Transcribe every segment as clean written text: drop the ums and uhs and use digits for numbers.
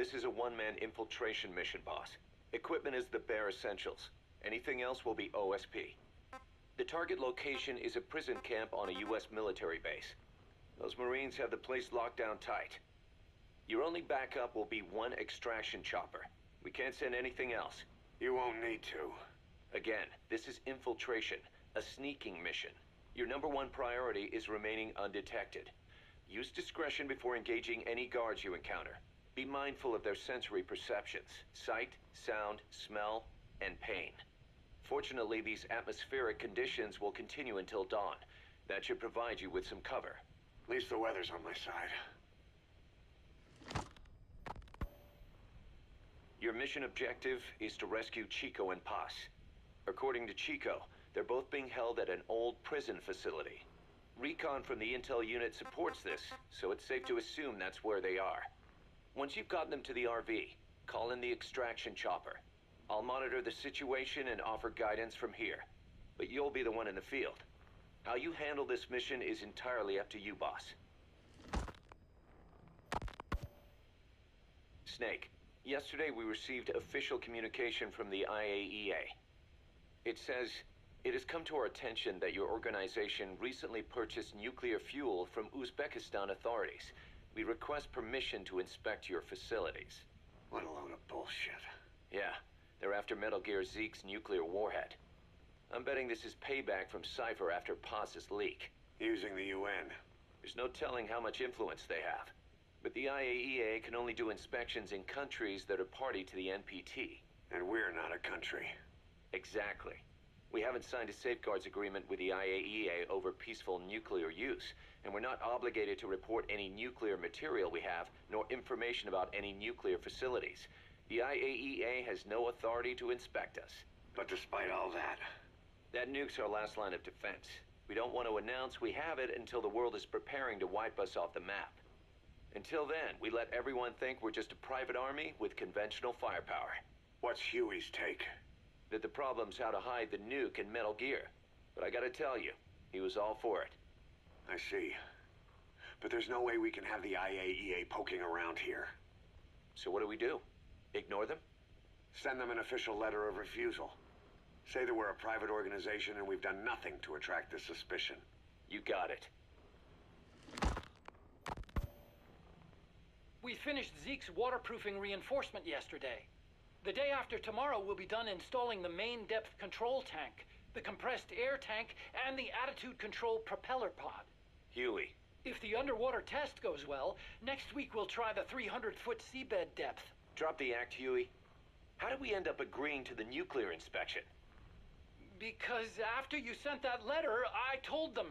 This is a one-man infiltration mission, boss. Equipment is the bare essentials. Anything else will be OSP. The target location is a prison camp on a U.S. military base. Those Marines have the place locked down tight. Your only backup will be one extraction chopper. We can't send anything else. You won't need to. Again, this is infiltration, a sneaking mission. Your number one priority is remaining undetected. Use discretion before engaging any guards you encounter. Be mindful of their sensory perceptions: sight, sound, smell, and pain. Fortunately, these atmospheric conditions will continue until dawn. That should provide you with some cover. At least the weather's on my side. Your mission objective is to rescue Chico and Paz. According to Chico, they're both being held at an old prison facility. Recon from the intel unit supports this, so it's safe to assume that's where they are. Once you've gotten them to the RV, call in the extraction chopper. I'll monitor the situation and offer guidance from here, but you'll be the one in the field. How you handle this mission is entirely up to you, boss. Snake, yesterday we received official communication from the IAEA. It says, it has come to our attention that your organization recently purchased nuclear fuel from Uzbekistan authorities. We request permission to inspect your facilities. What a load of bullshit. Yeah, they're after Metal Gear Zeke's nuclear warhead. I'm betting this is payback from Cypher after Paz's leak. Using the UN. There's no telling how much influence they have. But the IAEA can only do inspections in countries that are party to the NPT. And we're not a country. Exactly. We haven't signed a safeguards agreement with the IAEA over peaceful nuclear use, and we're not obligated to report any nuclear material we have, nor information about any nuclear facilities. The IAEA has no authority to inspect us. But despite all that... That nuke's our last line of defense. We don't want to announce we have it until the world is preparing to wipe us off the map. Until then, we let everyone think we're just a private army with conventional firepower. What's Huey's take? That the problem's how to hide the nuke in Metal Gear. But I gotta tell you, he was all for it. I see. But there's no way we can have the IAEA poking around here. So what do? Ignore them? Send them an official letter of refusal. Say that we're a private organization and we've done nothing to attract this suspicion. You got it. We finished Zeke's waterproofing reinforcement yesterday. The day after tomorrow, we'll be done installing the main depth control tank, the compressed air tank, and the attitude control propeller pod. Huey. If the underwater test goes well, next week we'll try the 300-foot seabed depth. Drop the act, Huey. How did we end up agreeing to the nuclear inspection? Because after you sent that letter, I told them.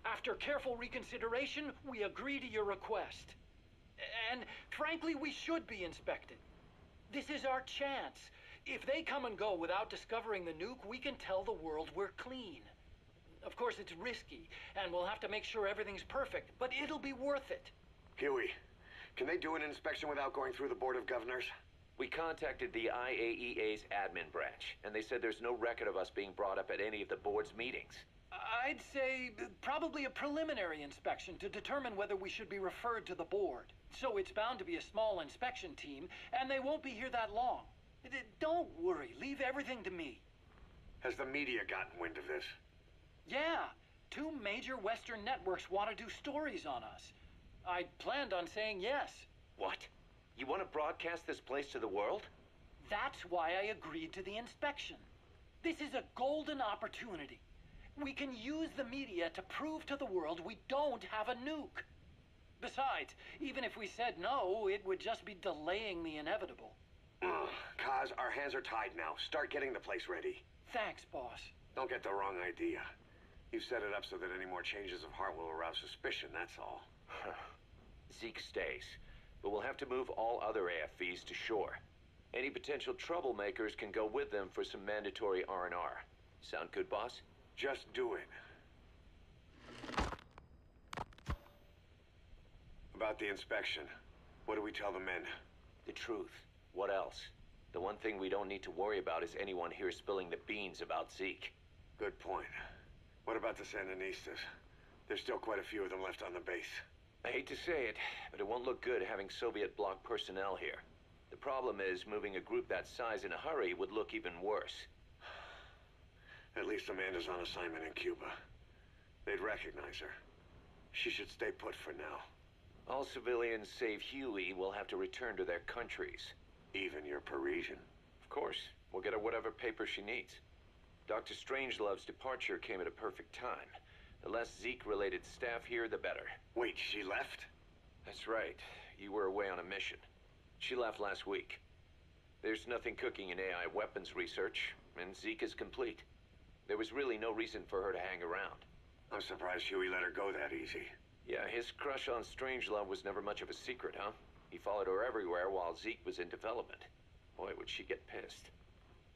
After careful reconsideration, we agree to your request. And frankly, we should be inspected. This is our chance. If they come and go without discovering the nuke, we can tell the world we're clean. Of course, it's risky, and we'll have to make sure everything's perfect, but it'll be worth it. Huey, can they do an inspection without going through the Board of Governors? We contacted the IAEA's admin branch, and they said there's no record of us being brought up at any of the board's meetings. I'd say probably a preliminary inspection to determine whether we should be referred to the board. So it's bound to be a small inspection team, and they won't be here that long. Don't worry, leave everything to me. Has the media gotten wind of this? Yeah, 2 major Western networks want to do stories on us. I planned on saying yes. What? You want to broadcast this place to the world? That's why I agreed to the inspection. This is a golden opportunity. We can use the media to prove to the world we don't have a nuke. Besides, even if we said no, it would just be delaying the inevitable. Kaz, our hands are tied now. Start getting the place ready. Thanks, boss. Don't get the wrong idea. You've set it up so that any more changes of heart will arouse suspicion, that's all. Zeke stays, but we'll have to move all other AFVs to shore. Any potential troublemakers can go with them for some mandatory R&R. Sound good, boss? Just do it. About the inspection, what do we tell the men? The truth. What else? The one thing we don't need to worry about is anyone here spilling the beans about Zeke. Good point. What about the Sandinistas? There's still quite a few of them left on the base. I hate to say it, but it won't look good having Soviet bloc personnel here. The problem is, moving a group that size in a hurry would look even worse. At least Amanda's on assignment in Cuba. They'd recognize her. She should stay put for now. All civilians save Huey will have to return to their countries. Even your Parisian. Of course, we'll get her whatever paper she needs. Dr. Strangelove's departure came at a perfect time. The less Zeke-related staff here, the better. Wait, she left? That's right. You were away on a mission. She left last week. There's nothing cooking in AI weapons research, and Zeke is complete. There was really no reason for her to hang around. I'm surprised Huey let her go that easy. Yeah, his crush on Strangelove was never much of a secret, huh? He followed her everywhere while Zeke was in development. Boy, would she get pissed.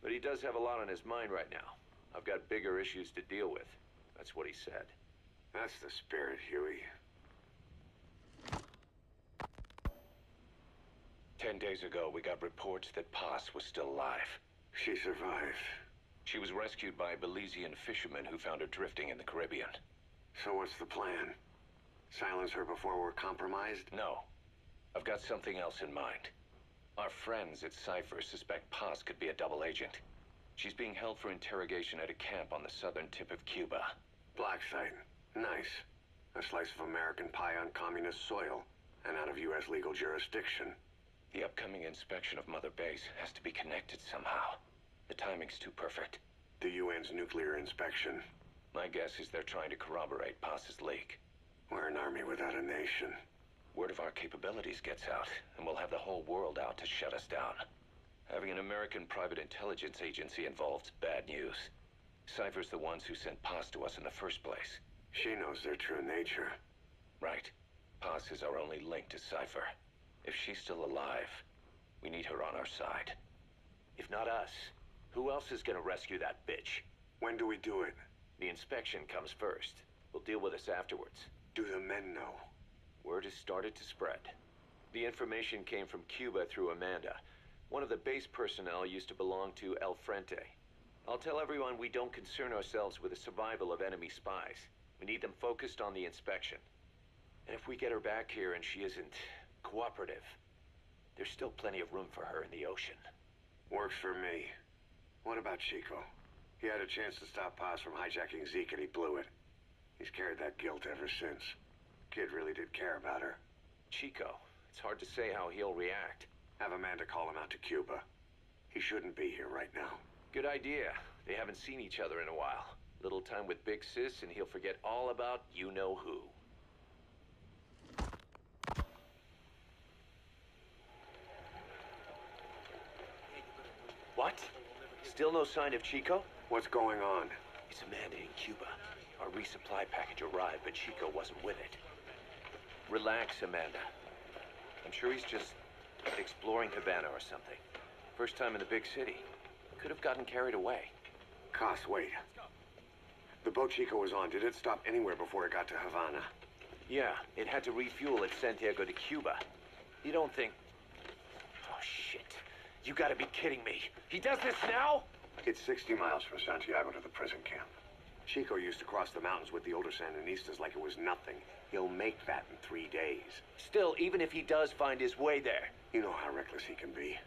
But he does have a lot on his mind right now. I've got bigger issues to deal with. That's what he said. That's the spirit, Huey. 10 days ago, we got reports that Paz was still alive. She survived. She was rescued by Belizean fishermen who found her drifting in the Caribbean. So what's the plan? Silence her before we're compromised? No. I've got something else in mind. Our friends at Cypher suspect Paz could be a double agent. She's being held for interrogation at a camp on the southern tip of Cuba. Black site. Nice. A slice of American pie on communist soil, and out of U.S. legal jurisdiction. The upcoming inspection of Mother Base has to be connected somehow. The timing's too perfect. The UN's nuclear inspection. My guess is they're trying to corroborate Paz's leak. We're an army without a nation. Word of our capabilities gets out, and we'll have the whole world out to shut us down. Having an American private intelligence agency involved's bad news. Cypher's the ones who sent Paz to us in the first place. She knows their true nature. Right. Paz is our only link to Cypher. If she's still alive, we need her on our side. If not us, who else is gonna rescue that bitch? When do we do it? The inspection comes first. We'll deal with this afterwards. Do the men know? Word has started to spread. The information came from Cuba through Amanda. One of the base personnel used to belong to El Frente. I'll tell everyone we don't concern ourselves with the survival of enemy spies. We need them focused on the inspection. And if we get her back here and she isn't cooperative, there's still plenty of room for her in the ocean. Works for me. What about Chico? He had a chance to stop Paz from hijacking Zeke and he blew it. He's carried that guilt ever since. Kid really did care about her. Chico, it's hard to say how he'll react. Have Amanda call him out to Cuba. He shouldn't be here right now. Good idea. They haven't seen each other in a while. Little time with Big Sis and he'll forget all about you-know-who. What? Still no sign of Chico? What's going on? It's Amanda in Cuba. Our resupply package arrived, but Chico wasn't with it. Relax, Amanda. I'm sure he's just exploring Havana or something. First time in the big city. Could have gotten carried away. Cos, wait. The boat Chico was on, did it stop anywhere before it got to Havana? Yeah, it had to refuel at Santiago de Cuba. You don't think... Oh, shit. You gotta be kidding me. He does this now? It's 60 miles from Santiago to the prison camp. Chico used to cross the mountains with the older Sandinistas like it was nothing. He'll make that in 3 days. Still, even if he does find his way there... You know how reckless he can be.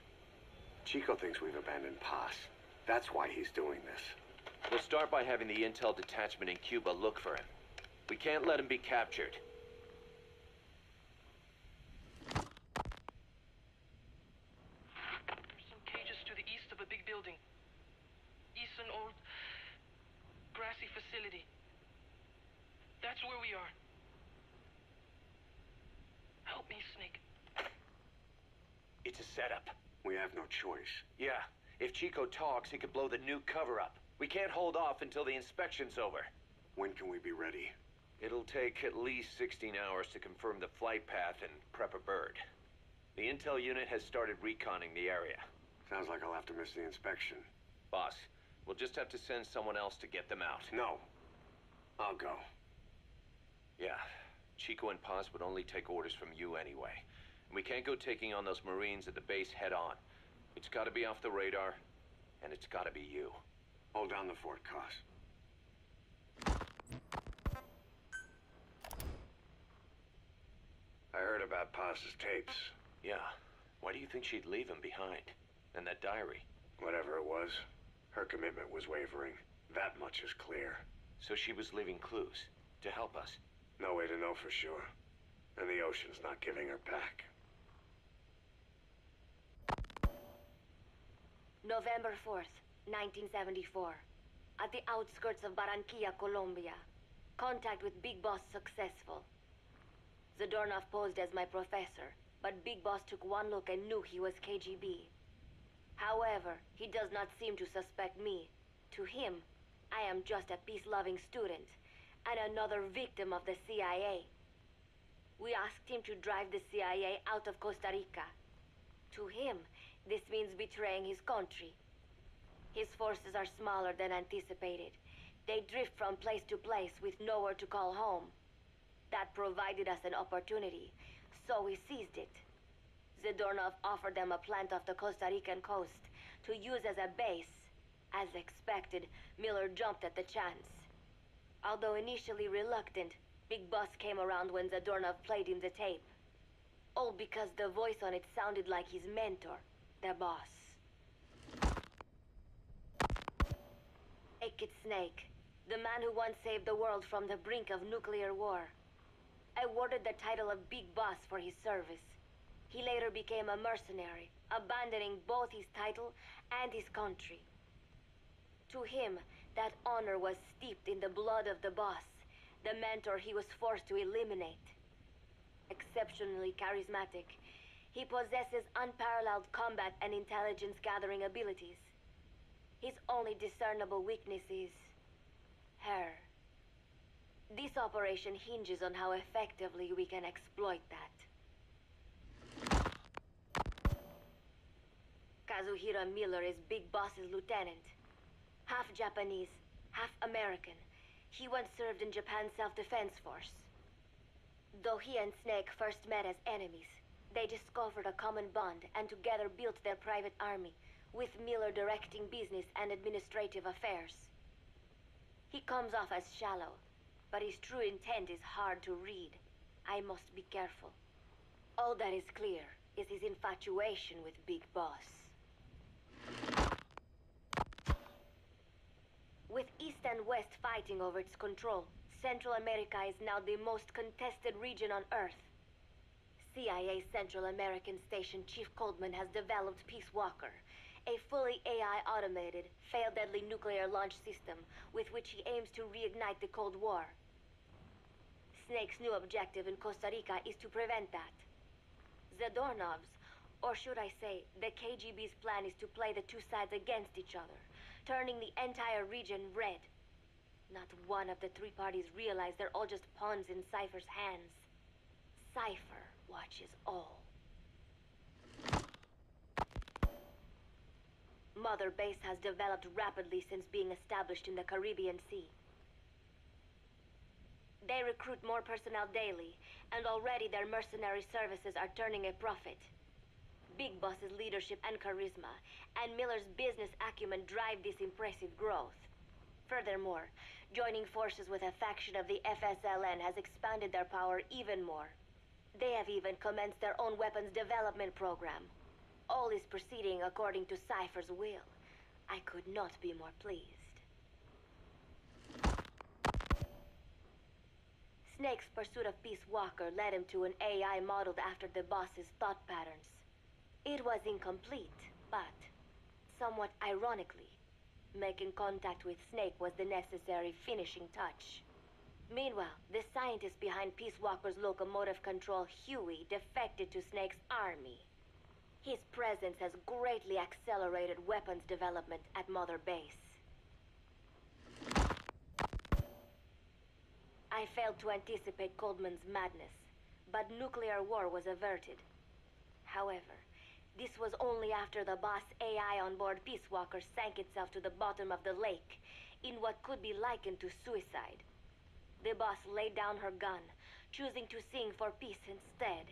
Chico thinks we've abandoned Paz. That's why he's doing this. We'll start by having the intel detachment in Cuba look for him. We can't let him be captured. There's some cages to the east of a big building. East an old grassy facility. That's where we are. Help me, Snake. It's a setup. We have no choice. Yeah, if Chico talks, he could blow the nuke cover up. We can't hold off until the inspection's over. When can we be ready? It'll take at least 16 hours to confirm the flight path and prep a bird. The intel unit has started reconning the area. Sounds like I'll have to miss the inspection. Boss, we'll just have to send someone else to get them out. No. I'll go. Yeah, Chico and Paz would only take orders from you anyway. And we can't go taking on those Marines at the base head on. It's gotta be off the radar, and it's gotta be you. Hold down the fort, Cos. I heard about Paz's tapes. Yeah, Why do you think she'd leave him behind? And that diary? Whatever it was, her commitment was wavering. That much is clear. So she was leaving clues to help us. No way to know for sure. And the ocean's not giving her back. November 4th, 1974. At the outskirts of Barranquilla, Colombia. Contact with Big Boss successful. Zadornov posed as my professor, but Big Boss took one look and knew he was KGB. However, he does not seem to suspect me. To him, I am just a peace-loving student, and another victim of the CIA. We asked him to drive the CIA out of Costa Rica. To him, this means betraying his country. His forces are smaller than anticipated. They drift from place to place with nowhere to call home. That provided us an opportunity, so we seized it. Zadornov offered them a plant off the Costa Rican coast to use as a base. As expected, Miller jumped at the chance. Although initially reluctant, Big Boss came around when Zadornov played him the tape. All because the voice on it sounded like his mentor, the boss. Kid Snake, the man who once saved the world from the brink of nuclear war. Awarded the title of Big Boss for his service. He later became a mercenary, abandoning both his title and his country. To him, that honor was steeped in the blood of the boss, the mentor he was forced to eliminate. Exceptionally charismatic, he possesses unparalleled combat and intelligence-gathering abilities. His only discernible weakness is her. This operation hinges on how effectively we can exploit that. Kazuhira Miller is Big Boss's lieutenant. Half Japanese, half American. He once served in Japan's Self-Defense Force. Though he and Snake first met as enemies, they discovered a common bond and together built their private army, with Miller directing business and administrative affairs. He comes off as shallow, but his true intent is hard to read. I must be careful. All that is clear is his infatuation with Big Boss. With East and West fighting over its control, Central America is now the most contested region on Earth. CIA Central American Station Chief Coldman has developed Peace Walker, a fully AI-automated, fail-deadly nuclear launch system with which he aims to reignite the Cold War. Snake's new objective in Costa Rica is to prevent that. Zadornov's, or should I say, the KGB's plan is to play the two sides against each other, turning the entire region red. Not one of the three parties realize they're all just pawns in Cypher's hands. Cypher watches all. Mother Base has developed rapidly since being established in the Caribbean Sea. They recruit more personnel daily, and already their mercenary services are turning a profit. Big Boss's leadership and charisma, and Miller's business acumen drive this impressive growth. Furthermore, joining forces with a faction of the FSLN has expanded their power even more. They have even commenced their own weapons development program. All is proceeding according to Cypher's will. I could not be more pleased. Snake's pursuit of Peace Walker led him to an AI modeled after the boss's thought patterns. It was incomplete, but, somewhat ironically, making contact with Snake was the necessary finishing touch. Meanwhile, the scientist behind Peace Walker's locomotive control, Huey, defected to Snake's army. His presence has greatly accelerated weapons development at Mother Base. I failed to anticipate Coldman's madness, but nuclear war was averted. However, this was only after the boss AI on board Peace Walker sank itself to the bottom of the lake, in what could be likened to suicide. The boss laid down her gun, choosing to sing for peace instead,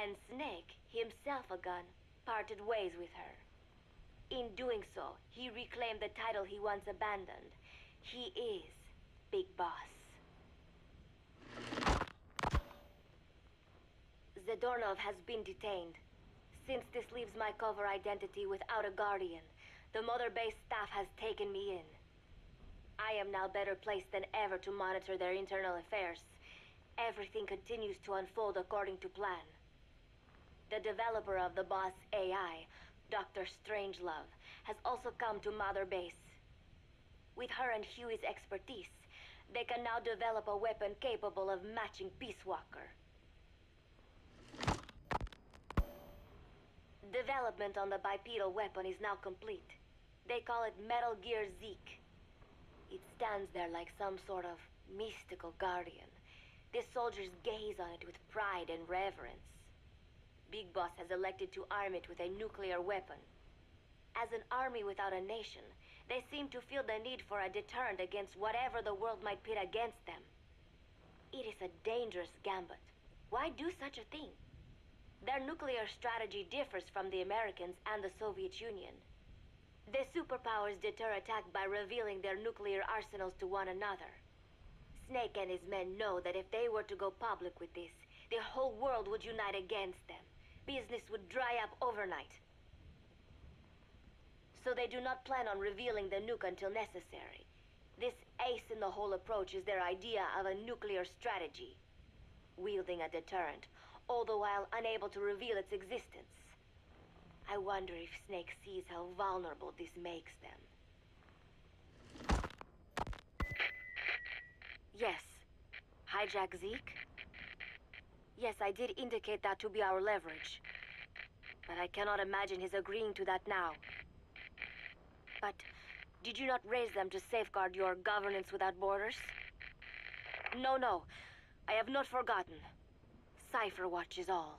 and Snake, himself a gun, parted ways with her. In doing so, he reclaimed the title he once abandoned. He is Big Boss. Zadornov has been detained. Since this leaves my cover identity without a guardian, the Mother Base staff has taken me in. I am now better placed than ever to monitor their internal affairs. Everything continues to unfold according to plan. The developer of the boss AI, Dr. Strangelove, has also come to Mother Base. With her and Huey's expertise, they can now develop a weapon capable of matching Peace Walker. Development on the bipedal weapon is now complete. They call it Metal Gear Zeke. It stands there like some sort of mystical guardian. The soldiers gaze on it with pride and reverence. Big Boss has elected to arm it with a nuclear weapon. As an army without a nation, they seem to feel the need for a deterrent against whatever the world might pit against them. It is a dangerous gambit. Why do such a thing? Their nuclear strategy differs from the Americans and the Soviet Union. The superpowers deter attack by revealing their nuclear arsenals to one another. Snake and his men know that if they were to go public with this, the whole world would unite against them. Business would dry up overnight. So they do not plan on revealing the nuke until necessary. This ace-in-the-hole approach is their idea of a nuclear strategy. Wielding a deterrent, all the while unable to reveal its existence. I wonder if Snake sees how vulnerable this makes them. Yes. Hijack Zeke? Yes, I did indicate that to be our leverage. But I cannot imagine his agreeing to that now. But did you not raise them to safeguard your governance without borders? No, I have not forgotten. Cypher watches all.